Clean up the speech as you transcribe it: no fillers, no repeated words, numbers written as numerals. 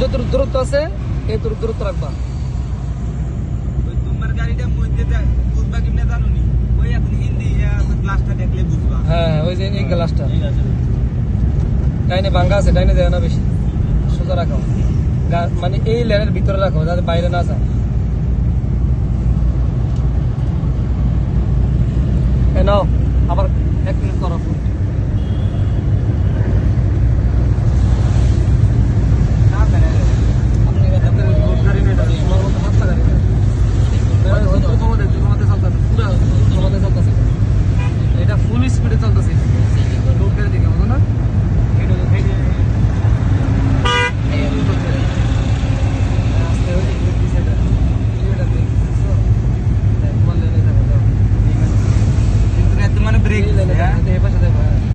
যত দূরত্ব আছে এই দূরত্ব রাখবা। ওই তোমার গাড়িটা মধ্যে বুঝবা কিনা জানো নি, ওই এখন হিন্দি গ্লাসটা দেখলে বুঝবা। হ্যাঁ ওই যে এই গ্লাসটা ডাইনে ভাঙ্গা আছে, ডাইনে দেয় না বেশি, সোজা রাখো মানে এই লেনের ভিতরে রাখো যাতে বাইরে না যায়। নাও আবার 1 মিনিট করো ফুল। এটা ফুল স্পিডে চলতেছে লোকের দিকে বলো না, মানে ব্রেক এই পাশে দেখো